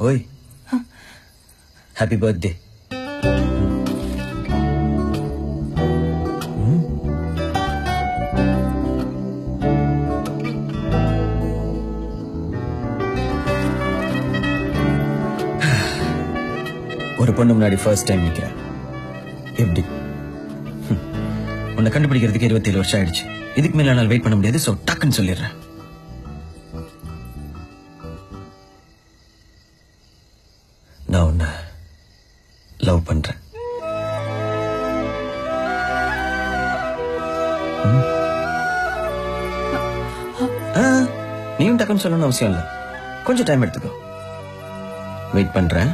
ஓய், happy birthday. ஒரு பொண்ணு முன்னாடி ஃபர்ஸ்ட் டைம் நிக்கிறேன். எப்படி? உன்னை கண்டுபிடிக்கிறதுக்கு 27 வருஷம் ஆயிடுச்சு. இதுக்கு மேல என்னால் வெயிட் பண்ண முடியாது. சோ டக்குன்னு சொல்லிடுறேன். நான் உன்னை லவ் பண்றேன். நீயும் டக்குன்னு சொல்லணும்னு அவசியம் இல்லை. கொஞ்சம் டைம் எடுத்துக்கோ. வெயிட் பண்றேன்.